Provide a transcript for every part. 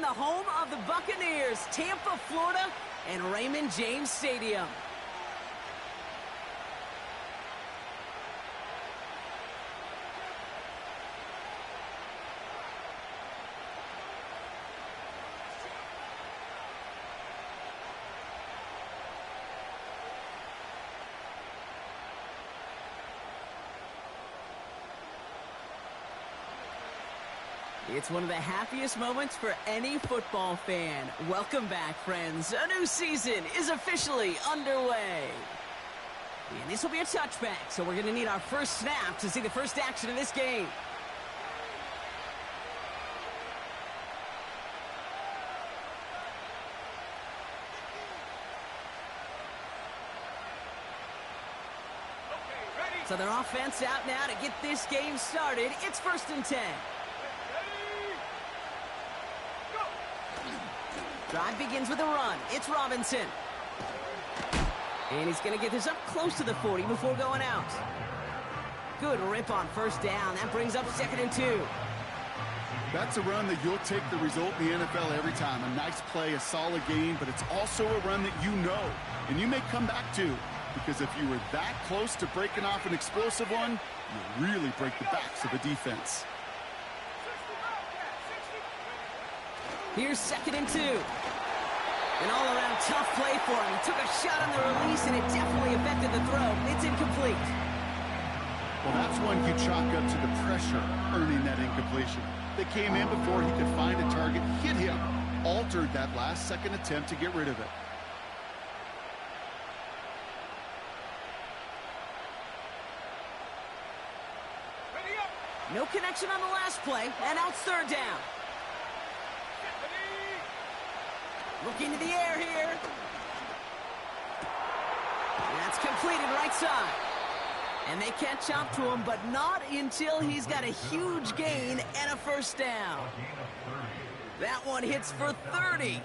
the home of the Buccaneers, Tampa, Florida, and Raymond James Stadium. It's one of the happiest moments for any football fan. Welcome back, friends. A new season is officially underway. And this will be a touchback, so we're going to need our first snap to see the first action of this game. So their offense out now to get this game started. It's 1st and 10. Drive begins with a run. It's Robinson. And he's going to get this up close to the 40 before going out. Good rip on 1st down. That brings up 2nd and 2. That's a run that you'll take the result in the NFL every time. A nice play, a solid game, but it's also a run that you know, and you may come back to. Because if you were that close to breaking off an explosive one, you really break the backs of the defense. Here's 2nd and 2. An all-around tough play for him. He took a shot on the release, and it definitely affected the throw. It's incomplete. Well, that's one you chalk up to the pressure earning that incompletion. They came in before he could find a target, hit him, altered that last-second attempt to get rid of it. No connection on the last play, and now it's 3rd down. Looking to the air here. That's completed right side. And they catch up to him, but not until he's got a huge gain and a 1st down. That one hits for 30.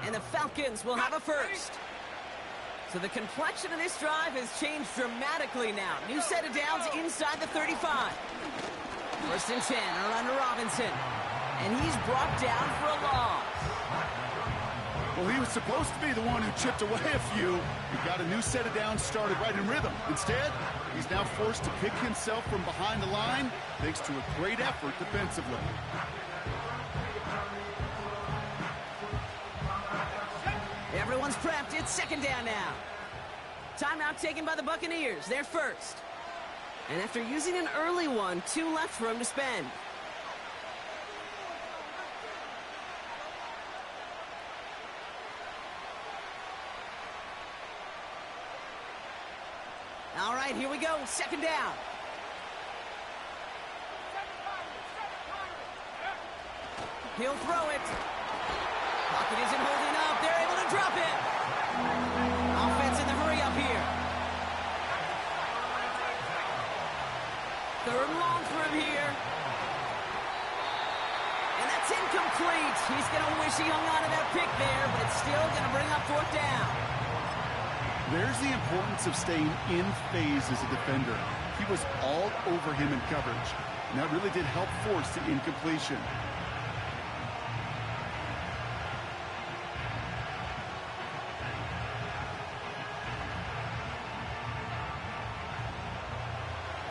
And the Falcons will have a 1st. So the complexion of this drive has changed dramatically now. New set of downs inside the 35. 1st and 10, around to Robinson. And he's brought down for a loss. Well, he was supposed to be the one who chipped away a few. He got a new set of downs started right in rhythm. Instead, he's now forced to pick himself from behind the line thanks to a great effort defensively. Everyone's prepped. It's 2nd down now. Timeout taken by the Buccaneers. They're 1st. And after using an early one, 2 left for him to spend. All right, here we go. 2nd down. He'll throw it. Pocket isn't holding up. They're able to drop it. Offense in the hurry up here. 3rd and long for him here. And that's incomplete. He's going to wish he hung on to that pick there, but it's still going to bring up 4th down. There's the importance of staying in phase as a defender. He was all over him in coverage, and that really did help force the incompletion.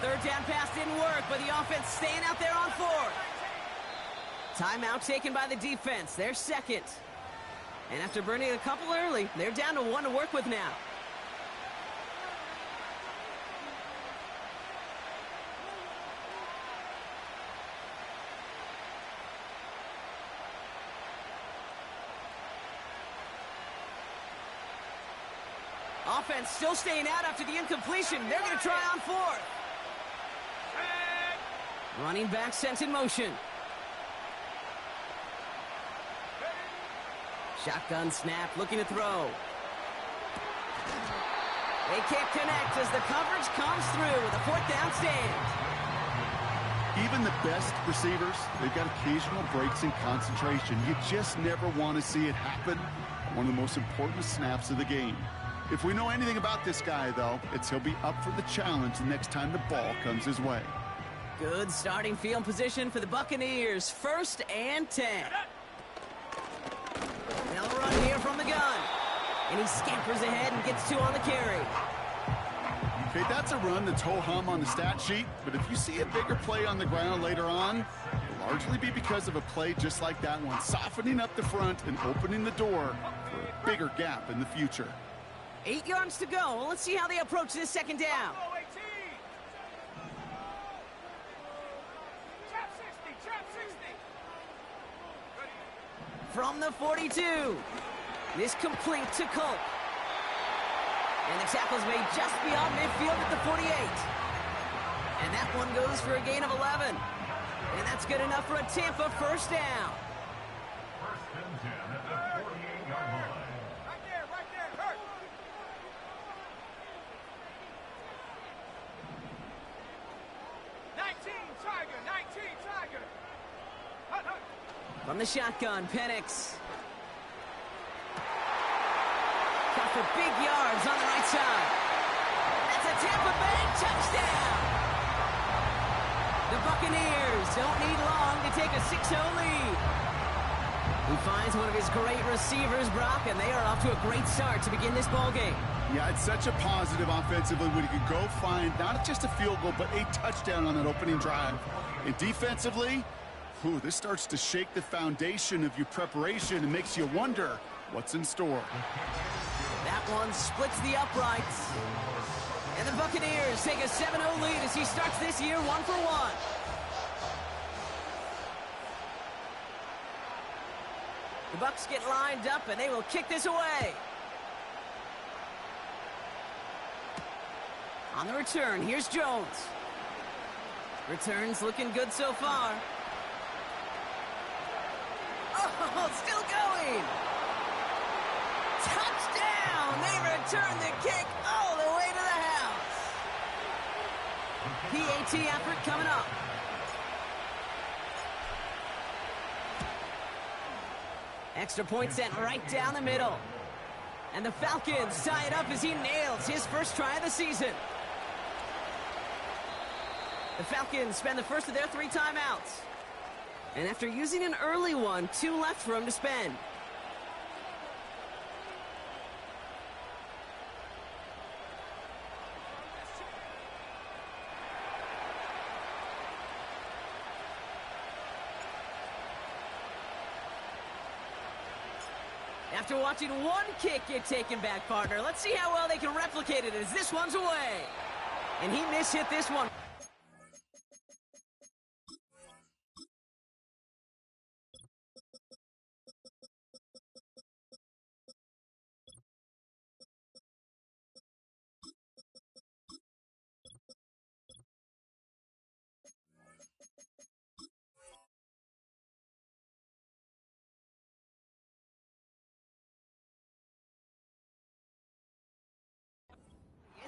Third down pass didn't work, but the offense staying out there on 4th. Timeout taken by the defense. They're 2nd. And after burning a couple early, they're down to 1 to work with now. Offense still staying out after the incompletion. They're going to try on 4th. Running back sent in motion. Shotgun snap, looking to throw. They can't connect as the coverage comes through with a 4th down stand. Even the best receivers, they've got occasional breaks in concentration. You just never want to see it happen. One of the most important snaps of the game. If we know anything about this guy, though, it's he'll be up for the challenge the next time the ball comes his way. Good starting field position for the Buccaneers. 1st and 10. And he scampers ahead and gets 2 on the carry. Okay, that's a run that's ho-hum on the stat sheet, but if you see a bigger play on the ground later on, it'll largely be because of a play just like that one, softening up the front and opening the door for a bigger gap in the future. 8 yards to go. Let's see how they approach this second down. From the 42. This complete to Culp. And the tackle's made just beyond midfield at the 48. And that one goes for a gain of 11. And that's good enough for a Tampa first down. First and 10 at the 48-yard line. Right there, hurt. Nineteen Tiger. Hut. From the shotgun, Penix. Got for big yards on the right side. That's a Tampa Bay touchdown. The Buccaneers don't need long to take a 6-0 lead. He finds one of his great receivers, Brock, and they are off to a great start to begin this ball game. Yeah, it's such a positive offensively when you can go find not just a field goal, but a touchdown on that opening drive. And defensively, this starts to shake the foundation of your preparation and makes you wonder what's in store. That one splits the uprights. And the Buccaneers take a 7-0 lead as he starts this year 1-for-1. The Bucs get lined up and they will kick this away. On the return, here's Jones. Returns looking good so far. Oh, still going. Touchdown! They return the kick all the way to the house. PAT effort coming up. Extra point sent right down the middle. And the Falcons tie it up as he nails his first try of the season. The Falcons spend the first of their 3 timeouts. And after using an early one, 2 left for him to spend. After watching one kick get taken back, partner, let's see how well they can replicate it as this one's away. And he mishit this one.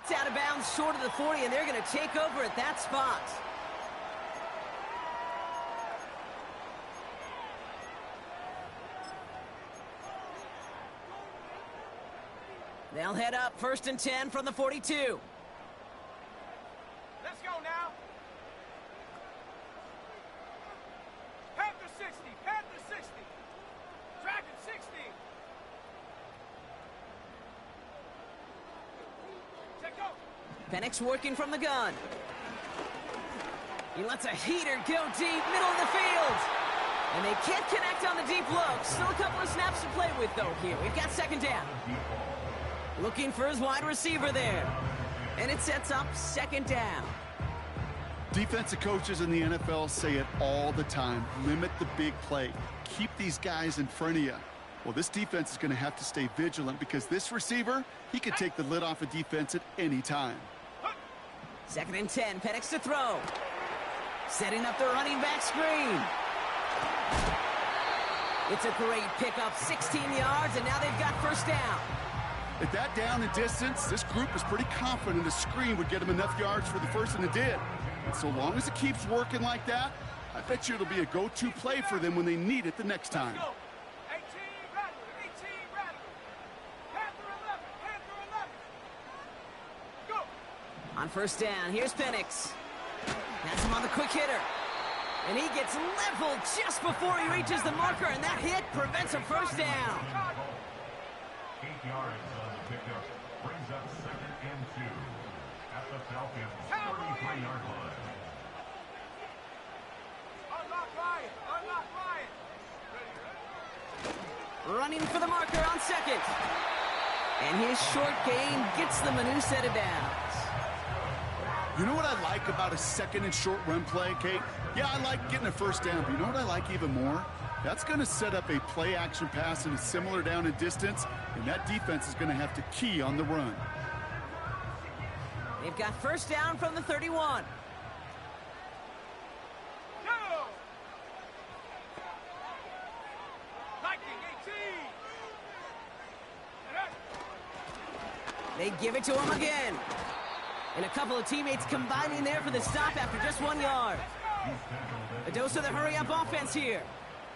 It's out of bounds short of the 40, and they're going to take over at that spot. They'll head up 1st and 10 from the 42. Let's go now. Panther 60. Dragon 60. Check go. Penix working from the gun. He lets a heater go deep, middle of the field. And they can't connect on the deep look. Still a couple of snaps to play with, though, here. We've got 2nd down. Looking for his wide receiver there. And it sets up 2nd down. Defensive coaches in the NFL say it all the time. Limit the big play. Keep these guys in front of you. Well, this defense is going to have to stay vigilant because this receiver, he could take the lid off a defense at any time. 2nd and 10, Penix to throw. Setting up the running back screen. It's a great pickup, 16 yards, and now they've got 1st down. At that down and distance, this group was pretty confident a screen would get them enough yards for the first, and it did. And so long as it keeps working like that, I bet you it'll be a go-to play for them when they need it the next time. 18 Rattler. Panther 11. Go. On 1st down, here's Penix. Has him on the quick hitter. And he gets leveled just before he reaches the marker, and that hit prevents a 1st down. 8 yards on the pickup. Brings up 2nd and 2 at the Falcons' 33-yard line. Unlock Ryan. Unlock Ryan. Running for the marker on 2nd. And his short gain gets them a new set of downs. You know what I like about a 2nd and short run play, Kate? Yeah, I like getting a first down, but you know what I like even more? That's going to set up a play-action pass in a similar down and distance, and that defense is going to have to key on the run. They've got first down from the 31. No. Lightning 18. They give it to him again. And a couple of teammates combining there for the stop after just 1 yard. A dose of the hurry-up offense here.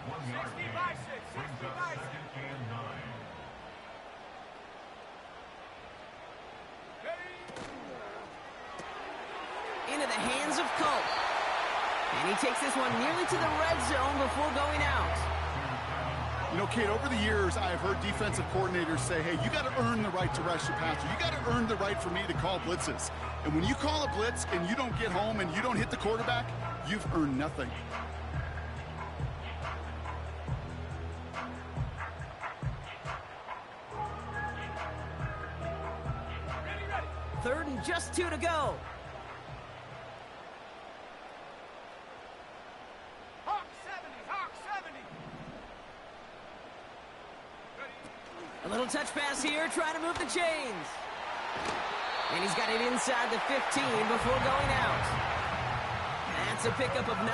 1 yard gain. Brings up 2nd and 9. Into the hands of Colt. And he takes this one nearly to the red zone before going out. You know, Kate, over the years, I've heard defensive coordinators say, hey, you got to earn the right to rush your passer. You got to earn the right for me to call blitzes. And when you call a blitz and you don't get home and you don't hit the quarterback, you've earned nothing. Ready, ready. 3rd and just 2 to go. Hawk 70. Hawk 70. Ready. A little touch pass here, trying to move the chains. And he's got it inside the 15 before going out. That's a pickup of 9.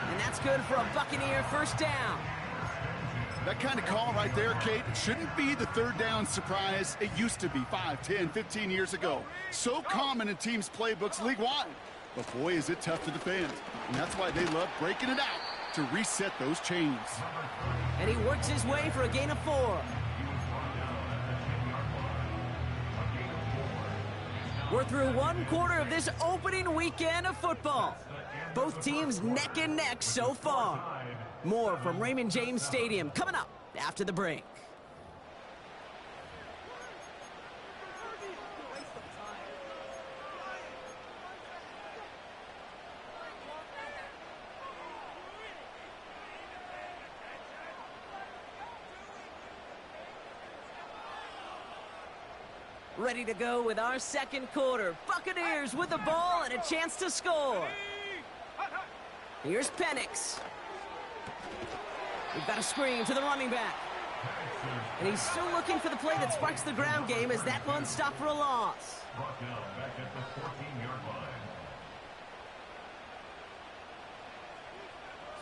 And that's good for a Buccaneer first down. That kind of call right there, Kate, shouldn't be the 3rd down surprise it used to be 5, 10, 15 years ago. So common in teams' playbooks league-wide. But boy, is it tough to defend. And that's why they love breaking it out to reset those chains. And he works his way for a gain of 4. We're through 1 quarter of this opening weekend of football. Both teams neck and neck so far. More from Raymond James Stadium coming up after the break. Ready to go with our 2nd quarter. Buccaneers with the ball and a chance to score. Here's Penix. We've got a screen to the running back. And he's still looking for the play that sparks the ground game as that one stopped for a loss. Brought down back at the 14-yard line.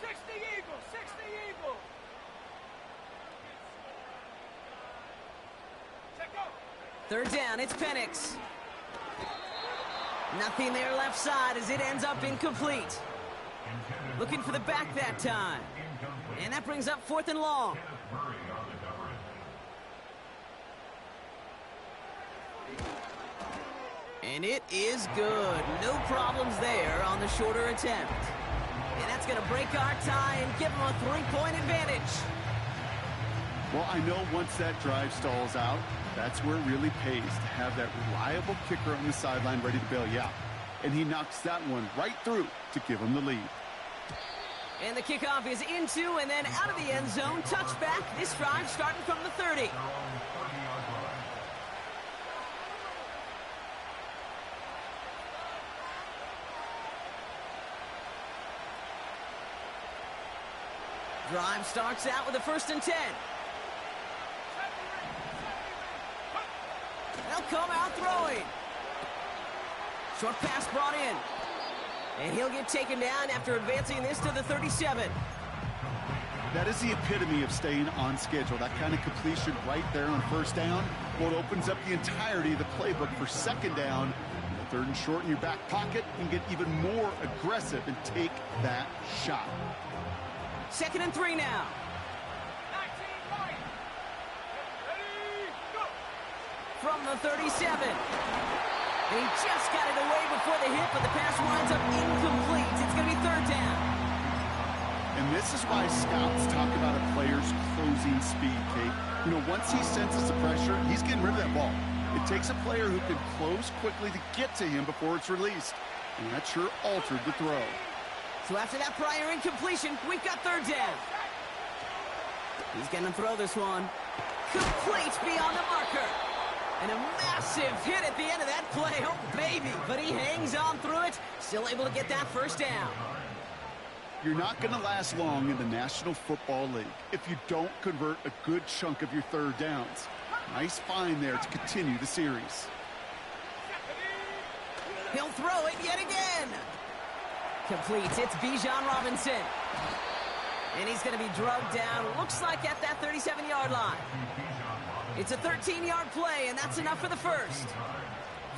60 Eagles. 60 Eagles. Check go. 3rd down, it's Penix. Nothing there left side as it ends up incomplete. Looking for the back that time. And that brings up 4th and long. And it is good. No problems there on the shorter attempt. And that's going to break our tie and give them a 3-point advantage. Well, I know once that drive stalls out, that's where it really pays to have that reliable kicker on the sideline ready to bail you out. And he knocks that one right through to give him the lead. And the kickoff is into and then out of the end zone. Touchback. This drive starting from the 30. Drive starts out with a 1st and 10. They'll come out throwing. Short pass brought in. And he'll get taken down after advancing this to the 37. That is the epitome of staying on schedule. That kind of completion right there on 1st down. Well, it opens up the entirety of the playbook for 2nd down. The 3rd and short in your back pocket and get even more aggressive and take that shot. 2nd and 3 now. 19 right. Ready, go. From the 37. And he just got it away before the hit, but the pass winds up incomplete. It's going to be 3rd down. And this is why scouts talk about a player's closing speed, Kate. You know, once he senses the pressure, he's getting rid of that ball. It takes a player who can close quickly to get to him before it's released. And that sure altered the throw. So after that prior incompletion, we've got third down. He's going to throw this one. Complete beyond the marker. And a massive hit at the end of that play. Oh, baby. But he hangs on through it. Still able to get that first down. You're not going to last long in the National Football League if you don't convert a good chunk of your third downs. Nice find there to continue the series. He'll throw it yet again. Completes. It's Bijan Robinson. And he's going to be drugged down, looks like at that 37-yard line. It's a 13-yard play, and that's enough for the first.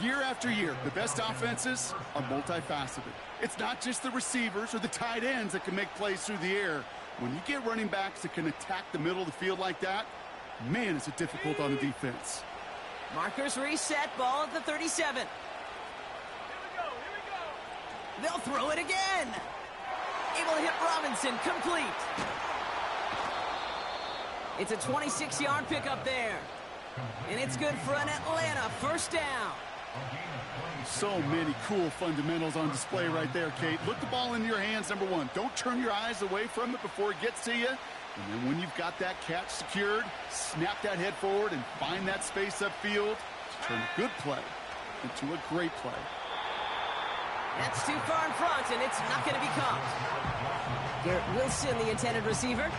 Year after year, the best offenses are multifaceted. It's not just the receivers or the tight ends that can make plays through the air. When you get running backs that can attack the middle of the field like that, man, is it difficult on the defense. Markers reset, ball at the 37. They'll throw it again. Able to hit Robinson, complete. It's a 26-yard pickup there. And it's good for an Atlanta first down. So many cool fundamentals on display right there, Kate. Look the ball in your hands, number one. Don't turn your eyes away from it before it gets to you. And then when you've got that catch secured, snap that head forward and find that space upfield to turn a good play into a great play. That's too far in front, and it's not going to be caught. Garrett Wilson, the intended receiver.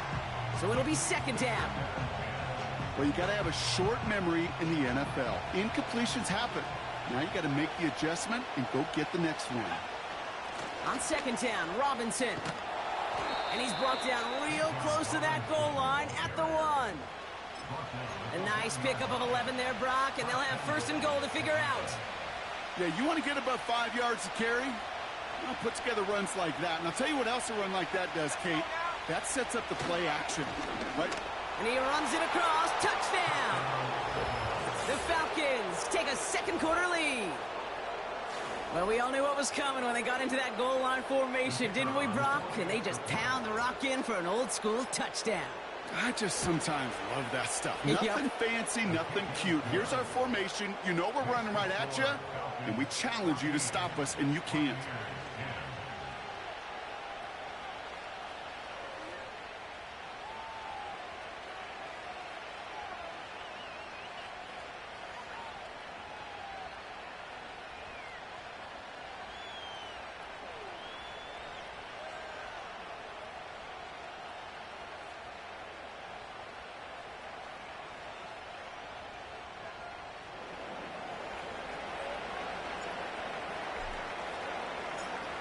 So it'll be second down. Well, you got to have a short memory in the NFL. Incompletions happen. Now you got to make the adjustment and go get the next one. On second down, Robinson. And he's brought down real close to that goal line at the 1. A nice pickup of 11 there, Brock, and they'll have first and goal to figure out. Yeah, you want to get above 5 yards to carry? Well, put together runs like that. And I'll tell you what else a run like that does, Kate. That sets up the play action. Right? And he runs it across. Touchdown! The Falcons take a second quarter lead. Well, we all knew what was coming when they got into that goal line formation, didn't we, Brock? And they just pound the rock in for an old-school touchdown. I just sometimes love that stuff. Nothing fancy, nothing cute. Here's our formation. You know we're running right at you, and we challenge you to stop us, and you can't.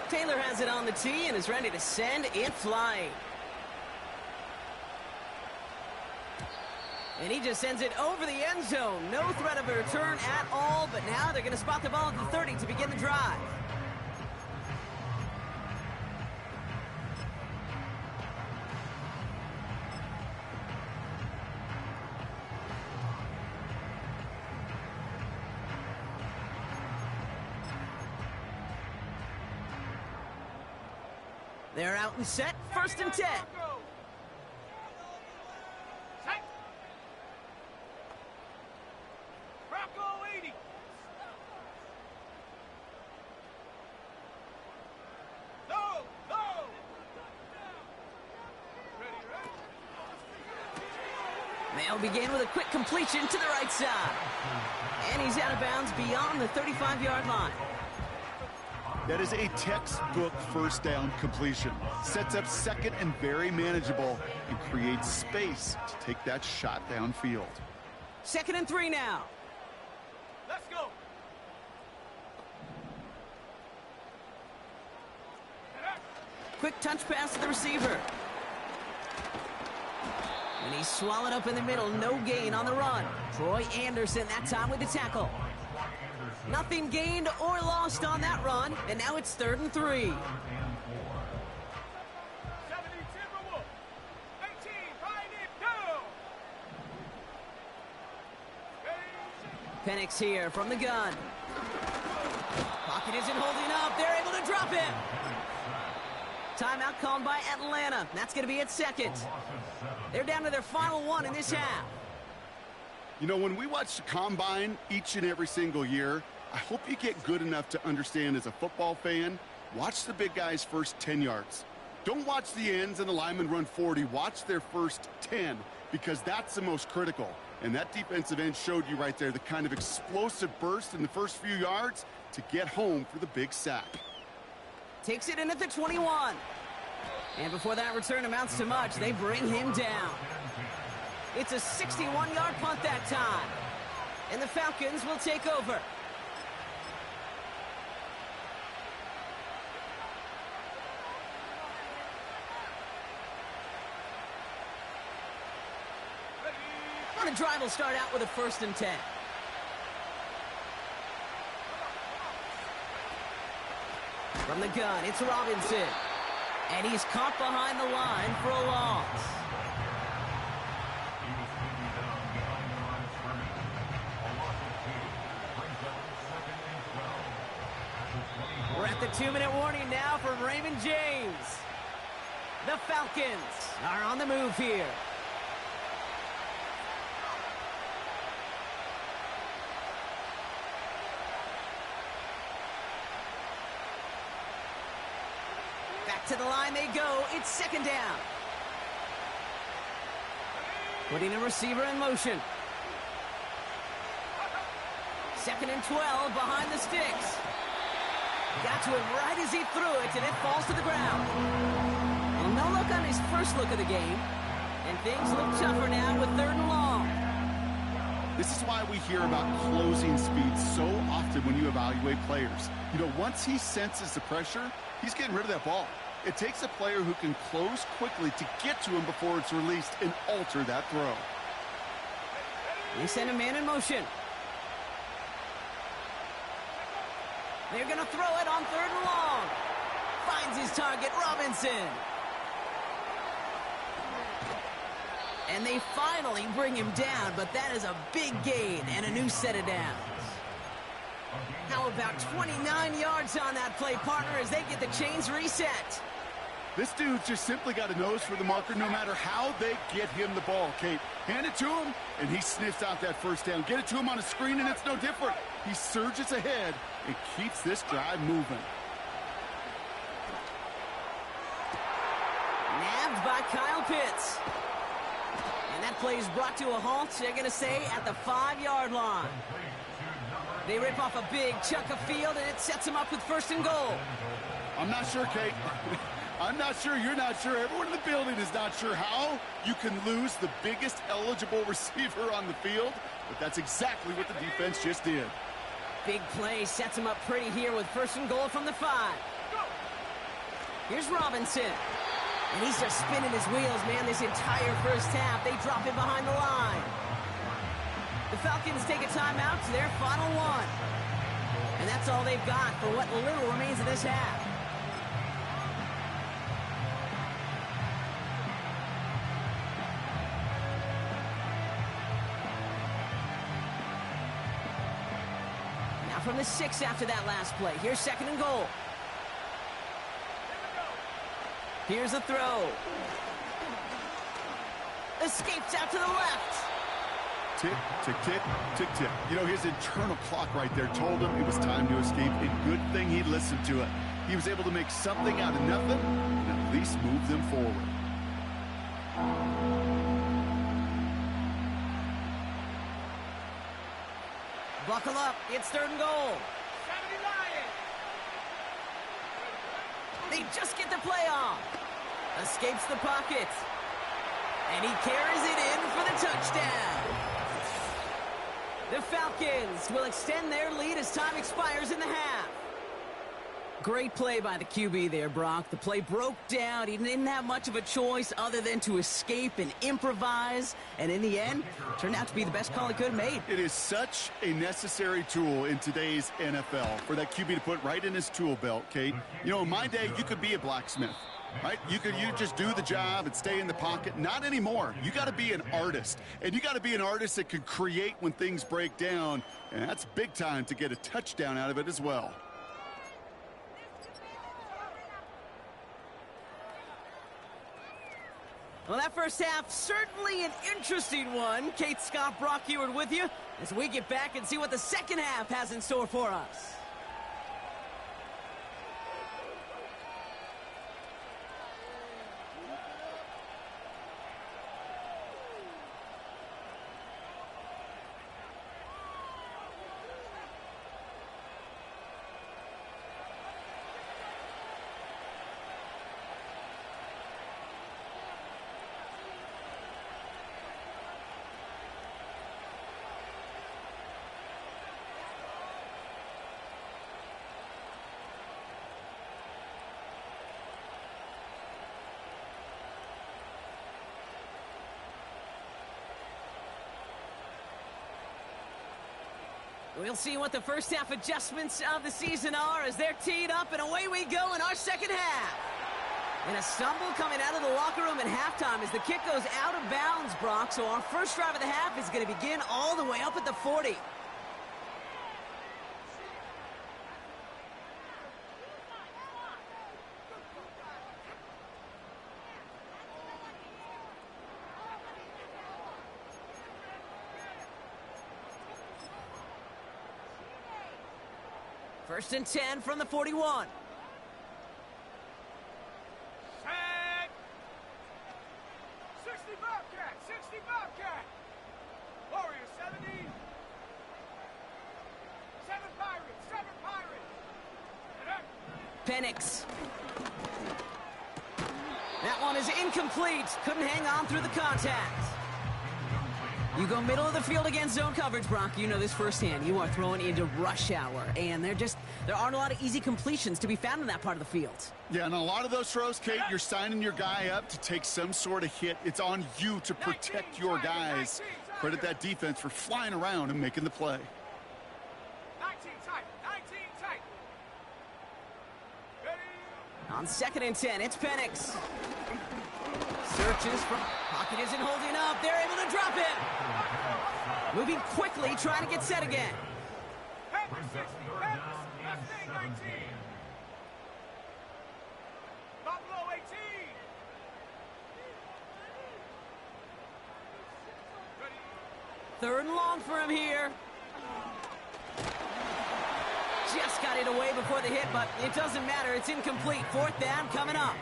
Taylor has it on the tee and is ready to send it flying. And he just sends it over the end zone. No threat of a return at all, but now they're going to spot the ball at the 30 to begin the drive. They're out and set, first and 10. Set. Bronco 80. Go, go. Ready. They'll begin with a quick completion to the right side. And he's out of bounds beyond the 35-yard line. That is a textbook first down completion. Sets up second and very manageable and creates space to take that shot downfield. 2nd and 3 now. Let's go. Quick touch pass to the receiver. And he's swallowed up in the middle. No gain on the run. Troy Anderson that time with the tackle. Nothing gained or lost on that run. And now it's 3rd and 3. 70 Timberwolves. 18 Pioneer. Go. Penix here from the gun. Pocket isn't holding up. They're able to drop him. Timeout called by Atlanta. That's going to be at 2nd. They're down to their final 1 in this half. You know, when we watch the combine each and every single year, I hope you get good enough to understand as a football fan, watch the big guys' first 10 yards. Don't watch the ends and the linemen run 40. Watch their first 10 because that's the most critical. And that defensive end showed you right there the kind of explosive burst in the first few yards to get home for the big sack. Takes it in at the 21. And before that return amounts to much, they bring him down. It's a 61-yard punt that time. And the Falcons will take over. The drive will start out with a 1st and 10. From the gun, it's Robinson. And he's caught behind the line for a loss. We're at the 2-minute warning now from Raymond James. The Falcons are on the move here. Back to the line they go. It's 2nd down. Putting a receiver in motion. 2nd and 12 behind the sticks. Got to it right as he threw it, and it falls to the ground. And no look on his first look of the game. And things look tougher now with 3rd and long. This is why we hear about closing speed so often when you evaluate players. You know, once he senses the pressure, he's getting rid of that ball. It takes a player who can close quickly to get to him before it's released and alter that throw. They send a man in motion. They're going to throw it on 3rd and long. Finds his target, Robinson. And they finally bring him down, but that is a big gain and a new set of downs. How about 29 yards on that play, partner, as they get the chains reset? This dude's just simply got a nose for the marker no matter how they get him the ball, Kate. Hand it to him, and he sniffs out that 1st down. Get it to him on a screen, and it's no different. He surges ahead and keeps this drive moving. Nabbed by Kyle Pitts. And that play is brought to a halt, they're going to say, at the 5-yard line. They rip off a big chunk of field, and it sets them up with 1st and goal. I'm not sure, Kate. I'm not sure. You're not sure. Everyone in the building is not sure how you can lose the biggest eligible receiver on the field, but that's exactly what the defense just did. Big play sets him up pretty here with 1st and goal from the 5. Here's Robinson. And he's just spinning his wheels, man, this entire first half. They drop him behind the line. The Falcons take a timeout to their final one. And that's all they've got for what little remains of this half. Now from the 6 after that last play. Here's 2nd and goal. Here's a throw. Escapes out to the left. Tick, tick, tick, tick, tick. You know, his internal clock right there told him it was time to escape, and good thing he listened to it. He was able to make something out of nothing and at least move them forward. Buckle up. It's 3rd and goal. They just get the play off. Escapes the pocket. And he carries it in for the touchdown. The Falcons will extend their lead as time expires in the half. Great play by the QB there, Brock. The play broke down. He didn't have much of a choice other than to escape and improvise. And in the end, turned out to be the best call he could have made. It is such a necessary tool in today's NFL for that QB to put right in his tool belt, Kate. You know, in my day, you could be a blacksmith, right? You just do the job and stay in the pocket. Not anymore. You got to be an artist. And you got to be an artist that can create when things break down. And that's big time to get a touchdown out of it as well. Well, that first half, certainly an interesting one. Kate Scott, Brock Ewart with you as we get back and see what the second half has in store for us. We'll see what the first half adjustments of the season are as they're teed up, and away we go in our second half. And a stumble coming out of the locker room at halftime as the kick goes out of bounds, Brock. So our first drive of the half is going to begin all the way up at the 40. First and 10 from the 41. Set. 60 Bobcat, 60 Bobcat. Warriors 70. 7 Pirates, 7 Pirates. Penix. That one is incomplete. Couldn't hang on through the contact. You go middle of the field against zone coverage, Brock. You know this firsthand. You are throwing into rush hour, and there aren't a lot of easy completions to be found in that part of the field. Yeah, and a lot of those throws, Kate, you're signing your guy up to take some sort of hit. It's on you to protect your guys. Credit that defense for flying around and making the play. 19 tight, 19 tight. Ready? On second and 10, it's Penix. Searches for pocket isn't holding up. They're able to drop it. Moving quickly, trying to get set again. Panthers 60, Panthers, Mustang 19. Buffalo 18. Ready? Third and long for him here. Just got it away before the hit, but it doesn't matter. It's incomplete. Fourth down coming up.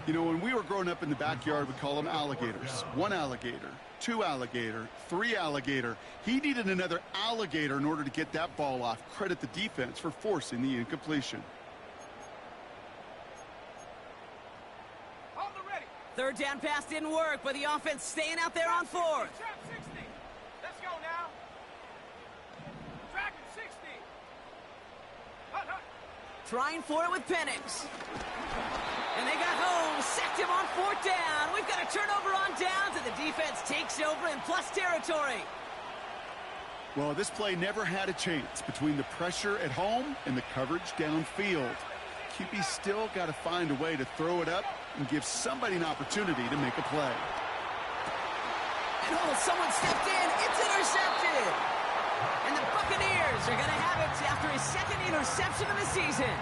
You know, when we were growing up in the backyard, we call them alligators. 1 alligator, 2 alligator, 3 alligator. He needed another alligator in order to get that ball off. Credit the defense for forcing the incompletion. Hold the ready. Third down pass didn't work, but the offense staying out there on fourth. Trap 60. Let's go now. Dragon 60. Hut, hut. Trying for it with Penix. And they got home, sacked him on fourth down. We've got a turnover on downs, and the defense takes over in plus territory. Well, this play never had a chance between the pressure at home and the coverage downfield. QB still got to find a way to throw it up and give somebody an opportunity to make a play. And someone stepped in. It's intercepted. And the Buccaneers are going to have it after his second interception of the season.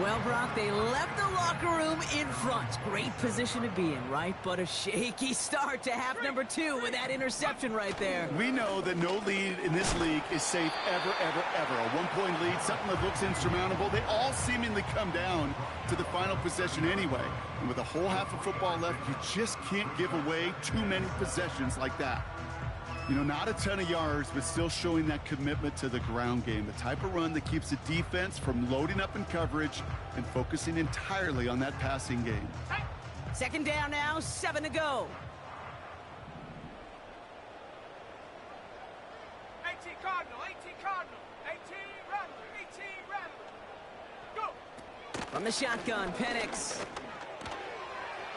Well, Brock, they left the locker room in front. Great position to be in, right? But a shaky start to half number 2 with that interception right there. We know that no lead in this league is safe ever, ever, ever. A 1-point lead, something that looks insurmountable. They all seemingly come down to the final possession anyway. And with a whole half of football left, you just can't give away too many possessions like that. You know, not a ton of yards, but still showing that commitment to the ground game. The type of run that keeps the defense from loading up in coverage and focusing entirely on that passing game. Second down now, 7 to go. 18 Cardinal, 18 Cardinal, 18 Rattler, 18 Rattler. Go! From the shotgun, Penix.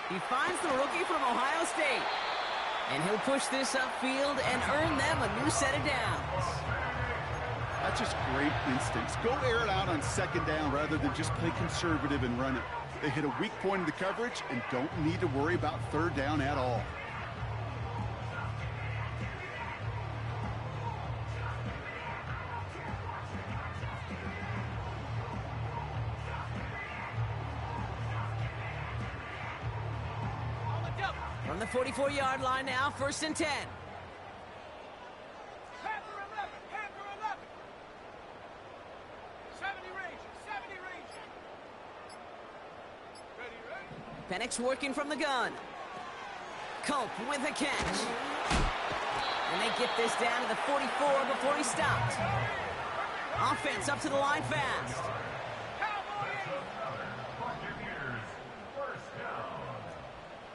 He finds the rookie from Ohio State. And he'll push this upfield and earn them a new set of downs. That's just great instincts. Go air it out on second down rather than just play conservative and run it. They hit a weak point in the coverage and don't need to worry about third down at all. From the 44-yard line now, 1st and 10. Panther 11, Panther 11. 70 Ranger, 70 Ranger. Ready. Penix working from the gun. Culp with a catch. And they get this down to the 44 before he stopped. Offense up to the line fast. Buccaneers, first down.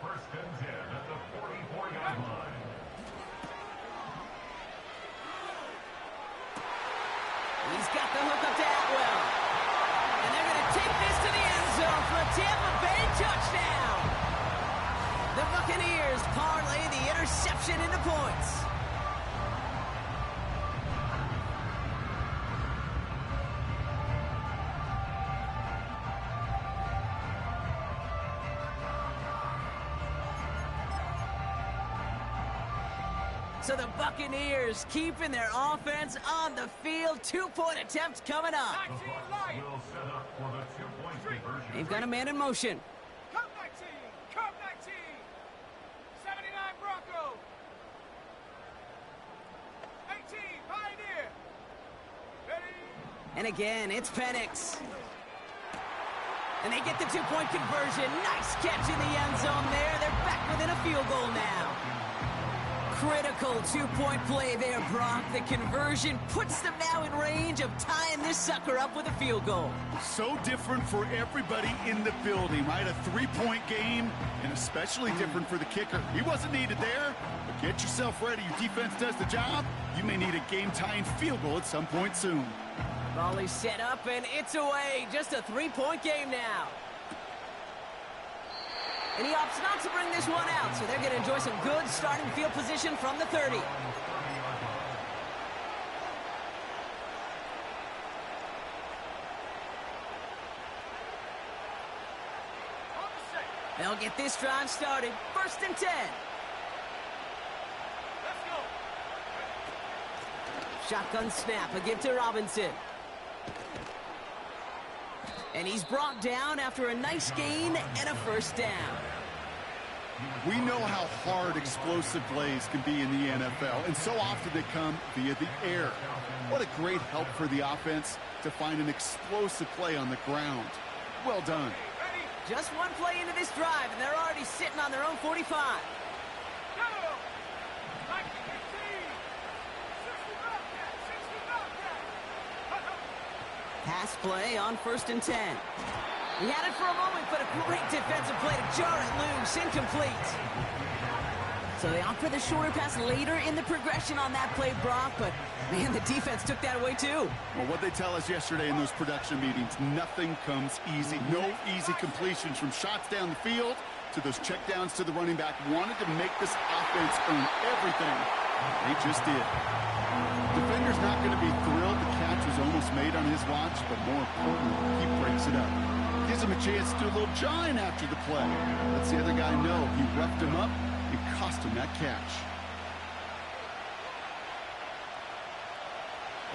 1st and 10 at the 44-yard line. He's got the hook up to Atwell. And they're going to take this to the end zone for a Tampa Bay touchdown. The Buccaneers parlay the interception into points. So the Buccaneers keeping their offense on the field. 2-point attempts coming up. The Bucs will set up for the 2-point conversion. They've got a man in motion. Cup 19, Cup 19. 79 Bronco. 18 Pioneer. Ready. And again, it's Penix. And they get the 2-point conversion. Nice catch in the end zone there. They're back within a field goal now. Critical 2-point play there, Brock. The conversion puts them now in range of tying this sucker up with a field goal. So different for everybody in the building, right? A 3-point game, and especially different for the kicker. He wasn't needed there, but get yourself ready. Your defense does the job. You may need a game-tying field goal at some point soon. Ball is set up, and it's away. Just a 3-point game now. And he opts not to bring this one out, so they're going to enjoy some good starting field position from the 30. They'll get this drive started. 1st and 10. Let's go. Shotgun snap again to Robinson. And he's brought down after a nice gain and a 1st down. We know how hard explosive plays can be in the NFL, and so often they come via the air. What a great help for the offense to find an explosive play on the ground. Well done. Ready. Just one play into this drive, and they're already sitting on their own 45. Go. 19, 15. 60 Bobcat, 60 Bobcat. Pass play on 1st and 10. He had it for a moment, but a great defensive play to jar it loose. Incomplete. So they opt for the shorter pass later in the progression on that play, Brock, but man, the defense took that away too. Well, what they tell us yesterday in those production meetings, nothing comes easy. No easy completions from shots down the field to those checkdowns to the running back. Wanted to make this offense earn everything. They just did. Defender's not going to be thrilled the catch was almost made on his watch, but more importantly, he breaks it up. Gives him a chance to do a little jawing after the play. Lets the other guy know he roughed him up and cost him that catch.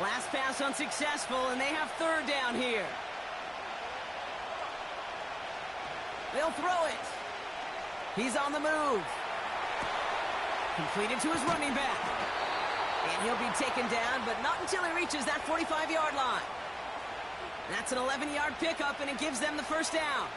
Last pass unsuccessful, and they have 3rd down here. They'll throw it. He's on the move. Completed to his running back. And he'll be taken down, but not until he reaches that 45-yard line. That's an 11-yard pickup, and it gives them the 1st down.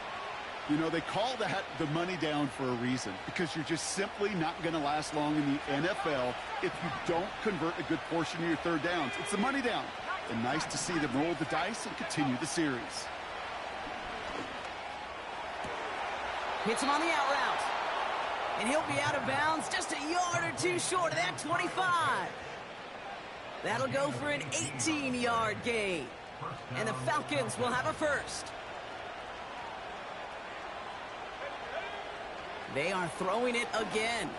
You know, they call that the money down for a reason, because you're just simply not going to last long in the NFL if you don't convert a good portion of your 3rd downs. It's the money down. And nice to see them roll the dice and continue the series. Hits him on the out route. And he'll be out of bounds just a yard or two short of that 25. That'll go for an 18-yard gain. And the Falcons will have a 1st. They are throwing it again.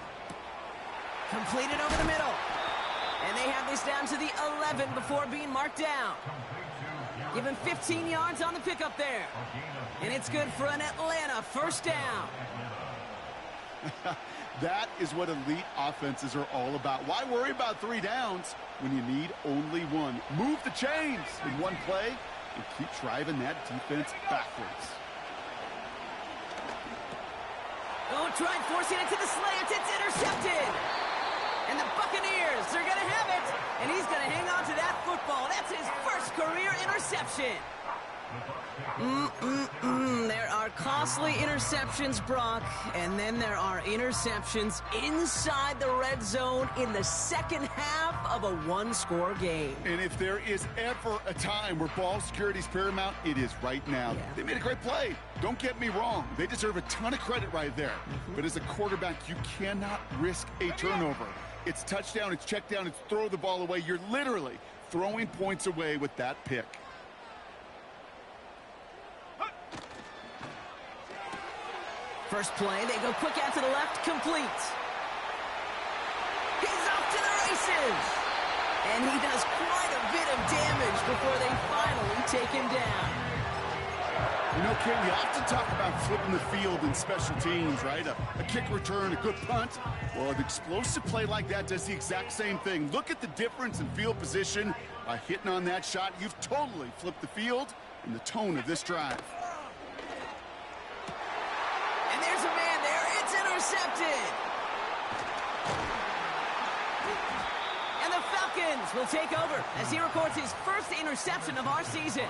Completed over the middle. And they have this down to the 11 before being marked down. Give him 15 yards on the pickup there. And it's good for an Atlanta 1st down. That is what elite offenses are all about. Why worry about 3 downs when you need only 1? Move the chains in one play and keep driving that defense backwards. Oh, Oh, tried forcing it to the slant. It's intercepted. And the Buccaneers, they're going to have it. And he's going to hang on to that football. That's his first career interception. There are costly interceptions, Brock, and then there are interceptions inside the red zone in the second half of a one-score game. And if there is ever a time where ball security is paramount, it is right now. Yeah. They made a great play. Don't get me wrong. They deserve a ton of credit right there. But as a quarterback, you cannot risk a turnover. It's touchdown, it's check down, it's throw the ball away. You're literally throwing points away with that pick. First play, they go quick out to the left, complete. He's off to the races. And he does quite a bit of damage before they finally take him down. You know, Ken, you often talk about flipping the field in special teams, right? A kick return, a good punt. Well, an explosive play like that does the exact same thing. Look at the difference in field position. By hitting on that shot, you've totally flipped the field and the tone of this drive. And there's a man there. It's intercepted. And the Falcons will take over as he records his first interception of our season.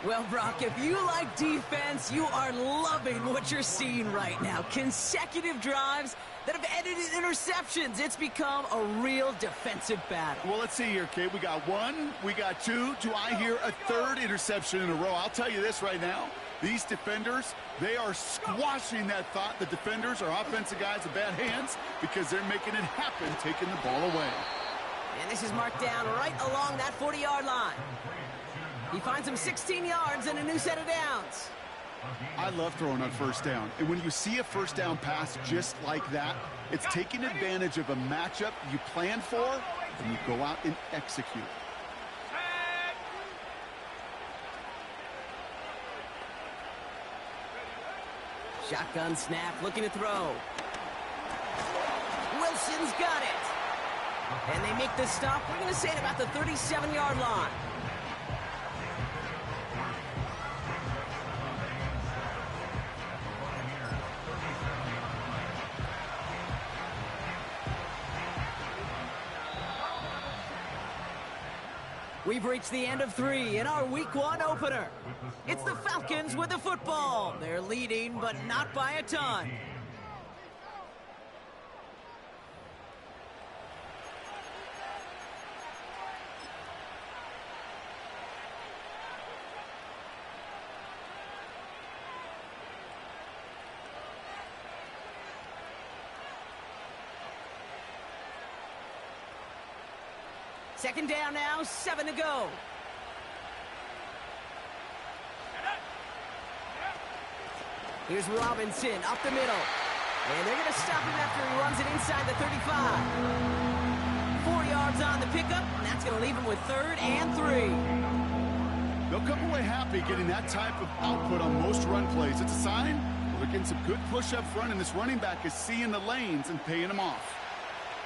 Well, Brock, if you like defense, you are loving what you're seeing right now. Consecutive drives that have ended in interceptions. It's become a real defensive battle. Well, let's see here, Kate. We got one, we got two. Do I hear a third interception in a row? I'll tell you this right now. These defenders, they are squashing that thought. The defenders are offensive guys with bad hands because they're making it happen, taking the ball away. And this is marked down right along that 40-yard line. He finds him 16 yards and a new set of downs. I love throwing on first down. And when you see a first down pass just like that, it's taking advantage of a matchup you plan for, and you go out and execute. Shotgun snap, looking to throw. Wilson's got it. And they make the stop, we're going to say at about the 37-yard line. We've reached the end of 3 in our Week 1 opener. It's the Falcons with the football. They're leading, but not by a ton. Second down now, 7 to go. Here's Robinson up the middle. And they're going to stop him after he runs it inside the 35. 4 yards on the pickup, and that's going to leave him with 3rd and 3. They'll come away happy getting that type of output on most run plays. It's a sign they're getting some good push up front, and this running back is seeing the lanes and paying them off.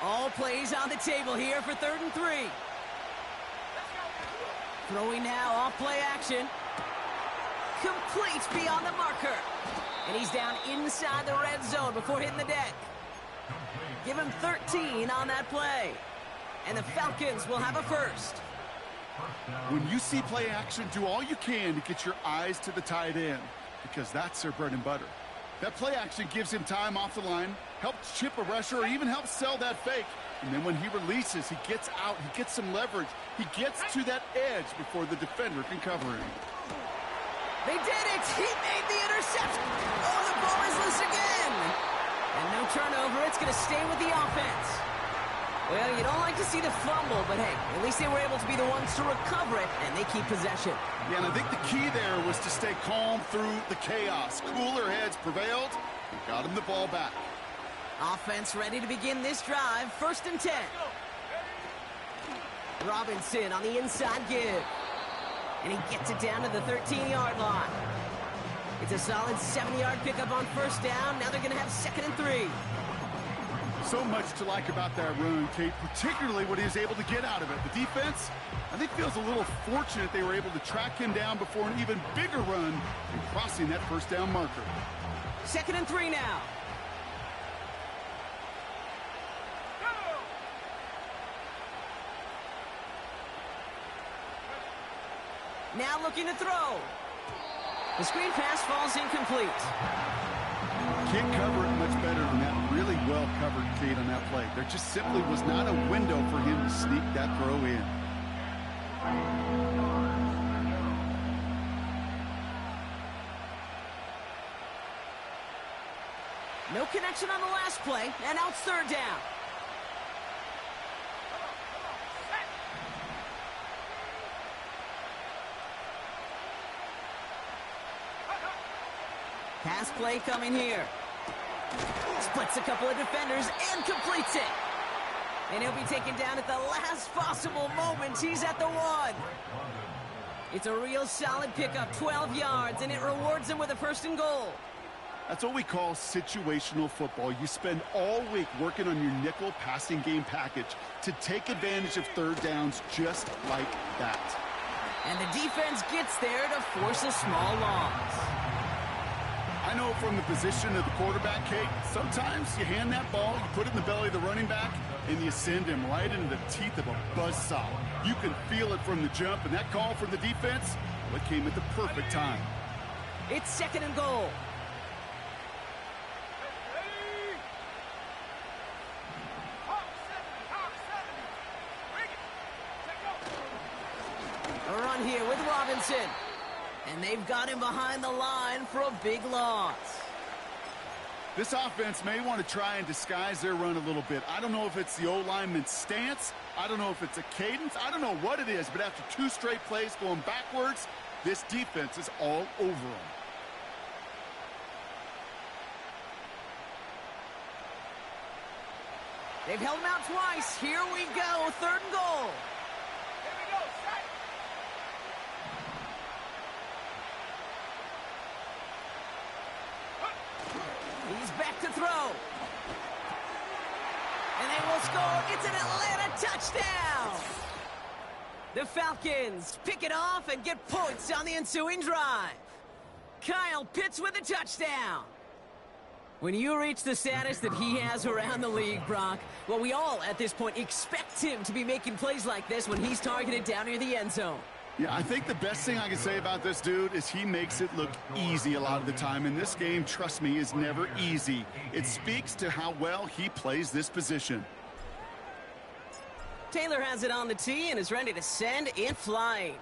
All plays on the table here for 3rd and 3. Throwing now, off play action. Complete beyond the marker. And he's down inside the red zone before hitting the deck. Give him 13 on that play. And the Falcons will have a first. When you see play action, do all you can to get your eyes to the tight end, because that's their bread and butter. That play action gives him time off the line, helps chip a rusher, or even helps sell that fake. And then when he releases, he gets out, he gets some leverage. He gets to that edge before the defender can cover him. They did it! He made the interception! Oh, the ball is loose again! And no turnover, it's going to stay with the offense. Well, you don't like to see the fumble, but hey, at least they were able to be the ones to recover it, and they keep possession. Yeah, and I think the key there was to stay calm through the chaos. Cooler heads prevailed and got him the ball back. Offense ready to begin this drive, 1st and 10. Robinson on the inside give. And he gets it down to the 13-yard line. It's a solid 7-yard pickup on 1st down. Now they're going to have 2nd and 3. So much to like about that run, Kate, particularly what he was able to get out of it. The defense, I think, feels a little fortunate they were able to track him down before an even bigger run and crossing that 1st down marker. 2nd and 3 now. Now looking to throw. The screen pass falls incomplete. Can't cover it much better than that. Really well covered, Kate, on that play. There just simply was not a window for him to sneak that throw in. No connection on the last play, and now it's 3rd down. Pass play coming here. Splits a couple of defenders and completes it. And he'll be taken down at the last possible moment. He's at the 1. It's a real solid pickup, 12 yards, and it rewards him with a 1st and goal. That's what we call situational football. You spend all week working on your nickel passing game package to take advantage of 3rd downs just like that. And the defense gets there to force a small loss. I know from the position of the quarterback, Kate, sometimes you hand that ball, you put it in the belly of the running back, and you send him right into the teeth of a buzzsaw. You can feel it from the jump, and that call from the defense, well, it came at the perfect time. It's 2nd and goal. A run here with Robinson. And they've got him behind the line for a big loss. This offense may want to try and disguise their run a little bit. I don't know if it's the O-lineman's stance. I don't know if it's a cadence. I don't know what it is, but after 2 straight plays going backwards, this defense is all over them. They've held him out twice. Here we go, 3rd and goal. Here we go, set. He's back to throw. And they will score. It's an Atlanta touchdown. The Falcons pick it off and get points on the ensuing drive. Kyle Pitts with a touchdown. When you reach the status that he has around the league, Brock, well, we all at this point expect him to be making plays like this when he's targeted down near the end zone. Yeah, I think the best thing I can say about this dude is he makes it look easy a lot of the time. And this game, trust me, is never easy. It speaks to how well he plays this position. Taylor has it on the tee and is ready to send it flying.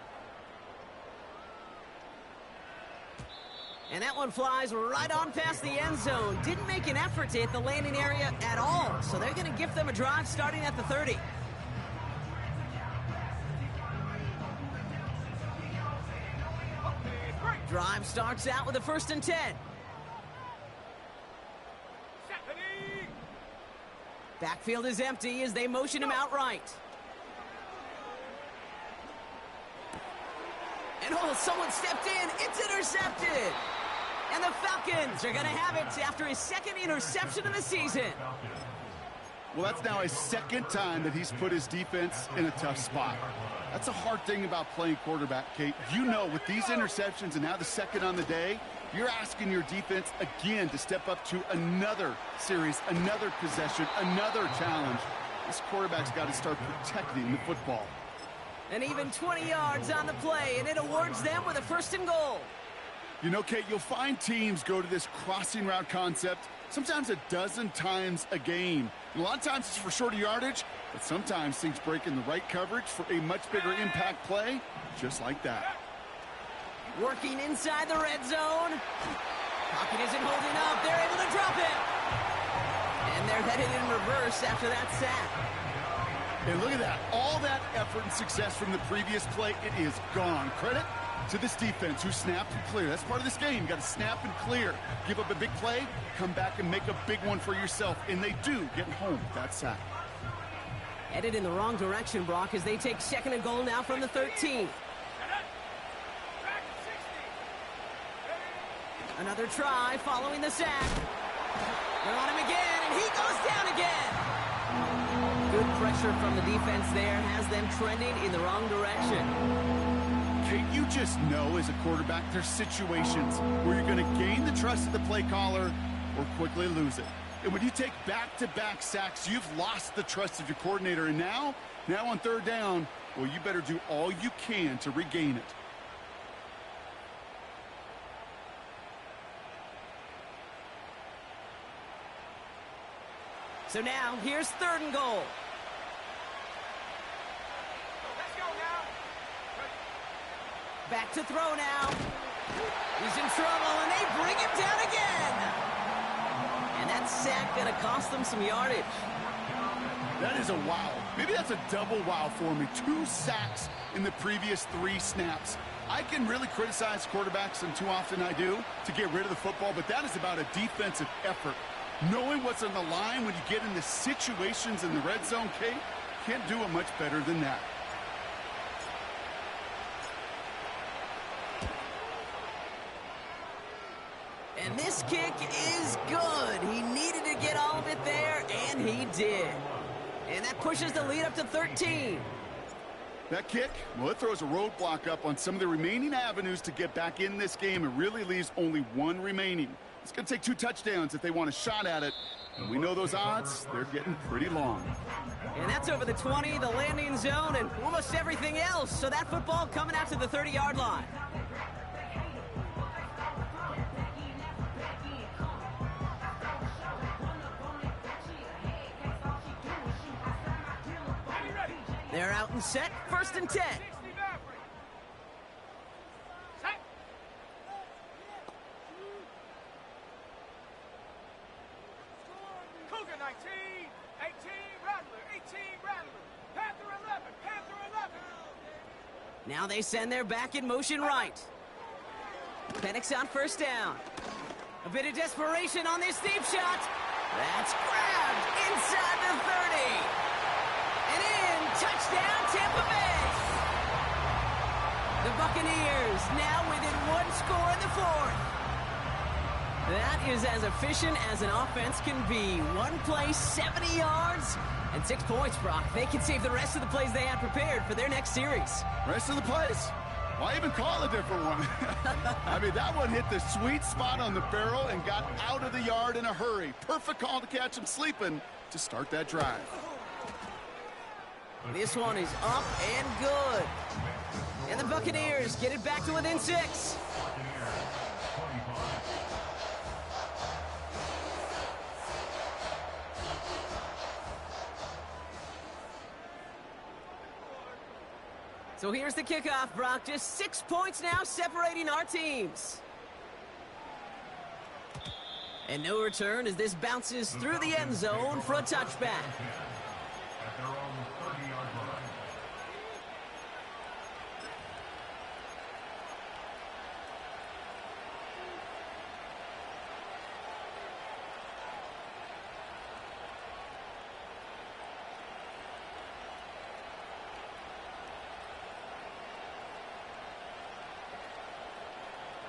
And that one flies right on past the end zone. Didn't make an effort to hit the landing area at all. So they're going to give them a drive starting at the 30. Drive starts out with a 1st and 10. Backfield is empty as they motion him out right. And oh, someone stepped in. It's intercepted. And the Falcons are going to have it after his 2nd interception of the season. Well, that's now his 2nd time that he's put his defense in a tough spot. That's a hard thing about playing quarterback, Kate. You know, with these interceptions and now the 2nd on the day, you're asking your defense again to step up to another series, another possession, another challenge. This quarterback's got to start protecting the football. And even 20 yards on the play, and it awards them with a 1st and goal. You know, Kate, you'll find teams go to this crossing route concept sometimes a dozen times a game. And a lot of times it's for shorter yardage, but sometimes things break in the right coverage for a much bigger impact play, just like that. Working inside the red zone. Pocket isn't holding up. They're able to drop it. And they're headed in reverse after that sack. And look at that. All that effort and success from the previous play, it is gone. Credit to this defense who snapped and cleared. That's part of this game. You got to snap and clear. Give up a big play, come back and make a big one for yourself. And they do get home with that sack. Headed in the wrong direction, Brock, as they take 2nd and goal now from the 13. Another try following the sack. They're on him again, and he goes down again. Good pressure from the defense there has them trending in the wrong direction. Hey, you just know as a quarterback, there's situations where you're going to gain the trust of the play caller or quickly lose it. And when you take back-to-back sacks, you've lost the trust of your coordinator. And now on third down, well, you better do all you can to regain it. So now, here's 3rd and goal. Let's go now. Back to throw now. He's in trouble, and they bring him down again. And that sack going to cost them some yardage. That is a wow. Maybe that's a double wow for me. 2 sacks in the previous 3 snaps. I can really criticize quarterbacks, and too often I do, to get rid of the football, but that is about a defensive effort. Knowing what's on the line when you get into situations in the red zone, Kate, can't do it much better than that. And this kick is good. He needed to get all of it there, and he did. And that pushes the lead up to 13. That kick, well, it throws a roadblock up on some of the remaining avenues to get back in this game. It really leaves only 1 remaining. It's going to take 2 touchdowns if they want a shot at it. And we know those odds, they're getting pretty long. And that's over the 20, the landing zone, and almost everything else. So that football coming out to the 30-yard line. They're out and set, 1st and 10. Cougar 19, 18 Rattler, 18 Rattler, Panther 11, Panther 11. Now they send their back in motion right. Penix on 1st down. A bit of desperation on this deep shot. That's grabbed inside the 30. And in, touchdown Tampa Bay. The Buccaneers now within 1 score in the 4th. That is as efficient as an offense can be. 1 play, 70 yards, and 6 points, Brock. They can save the rest of the plays they had prepared for their next series. Rest of the plays? Why even call a different one? I mean, that one hit the sweet spot on the barrel and got out of the yard in a hurry. Perfect call to catch him sleeping to start that drive. This one is up and good. And the Buccaneers get it back to within 6. So here's the kickoff, Brock. Just 6 points now separating our teams. And no return as this bounces through the end zone for a touchback. At their own 30-yard line.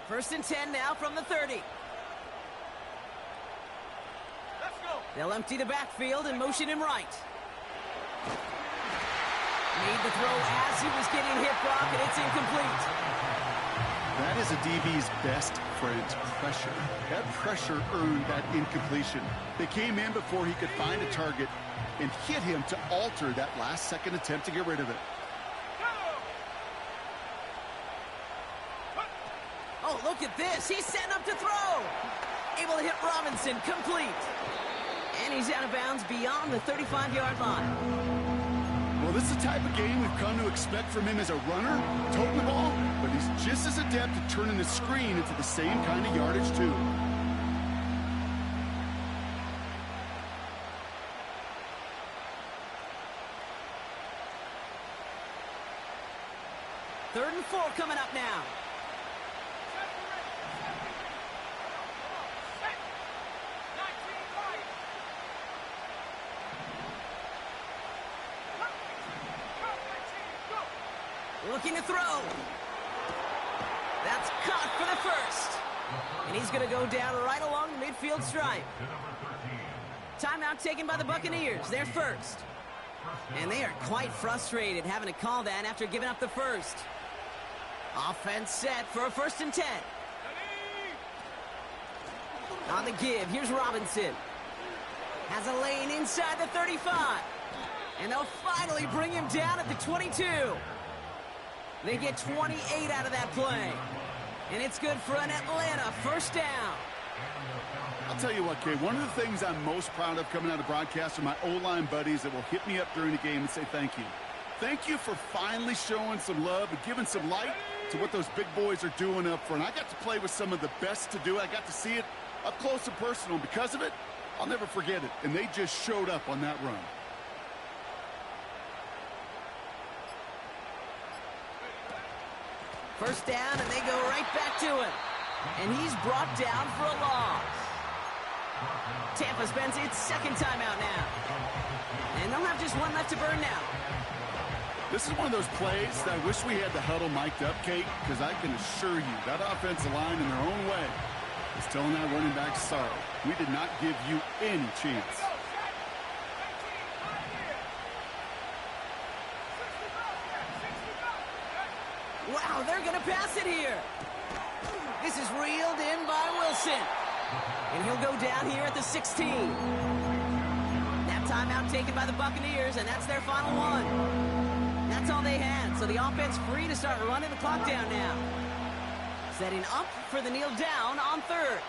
First and 10 now from the 30. Let's go. They'll empty the backfield and motion him right. Made the throw as he was getting hit, Brock, and it's incomplete. That is a DB's best friend, pressure. That pressure earned that incompletion. They came in before he could find a target and hit him to alter that last-second attempt to get rid of it. Oh, look at this. He's setting up to throw. Able to hit Robinson, complete. And he's out of bounds beyond the 35-yard line. Well, this is the type of game we've come to expect from him as a runner, toting the ball, but he's just as adept at turning the screen into the same kind of yardage, too. Third and 4 coming up now. Looking to throw. That's caught for the first. And he's going to go down right along the midfield stripe. Timeout taken by the Buccaneers. They're first. And they are quite frustrated having to call that after giving up the first. Offense set for a 1st and 10. On the give, here's Robinson. Has a lane inside the 35. And they'll finally bring him down at the 22. They get 28 out of that play. And it's good for an Atlanta 1st down. I'll tell you what, Kay, one of the things I'm most proud of coming out of broadcast are my O-line buddies that will hit me up during the game and say thank you. Thank you for finally showing some love and giving some light to what those big boys are doing up front. I got to play with some of the best to do it. I got to see it up close and personal. Because of it, I'll never forget it. And they just showed up on that run. First down, and they go right back to him. And he's brought down for a loss. Tampa spends its 2nd timeout now. And they'll have just one left to burn now. This is one of those plays that I wish we had the huddle mic'd up, Kate, because I can assure you that offensive line in their own way is telling that running back, sorry, we did not give you any chance. Wow, they're going to pass it here. This is reeled in by Wilson. And he'll go down here at the 16. That timeout taken by the Buccaneers, and that's their final one. That's all they had, so the offense free to start running the clock down now. Setting up for the kneel down on 3rd.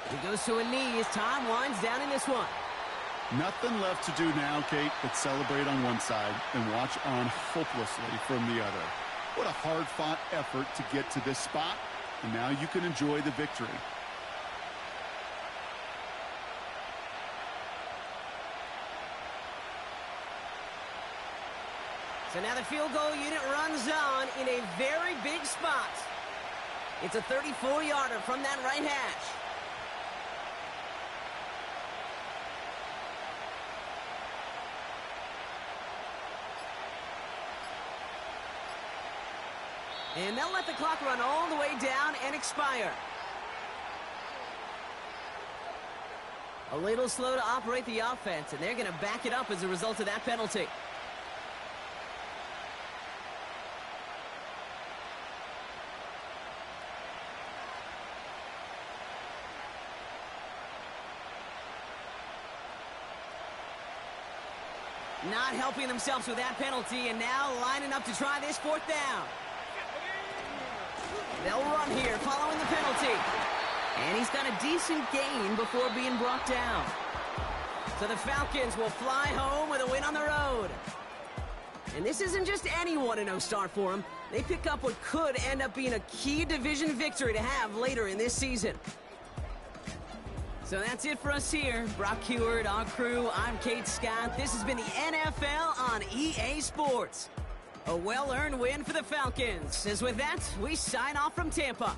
He goes to a knee as time winds down in this one. Nothing left to do now, Kate, but celebrate on one side and watch on hopelessly from the other. What a hard-fought effort to get to this spot, and now you can enjoy the victory. So now the field goal unit runs on in a very big spot. It's a 34-yarder from that right hash. And they'll let the clock run all the way down and expire. A little slow to operate the offense, and they're going to back it up as a result of that penalty. Not helping themselves with that penalty, and now lining up to try this 4th down. They'll run here following the penalty. And he's got a decent gain before being brought down. So the Falcons will fly home with a win on the road. And this isn't just any 1-0 start for them. They pick up what could end up being a key division victory to have later in this season. So that's it for us here. Brock Heward, our crew, I'm Kate Scott. This has been the NFL on EA Sports. A well-earned win for the Falcons. As with that, we sign off from Tampa.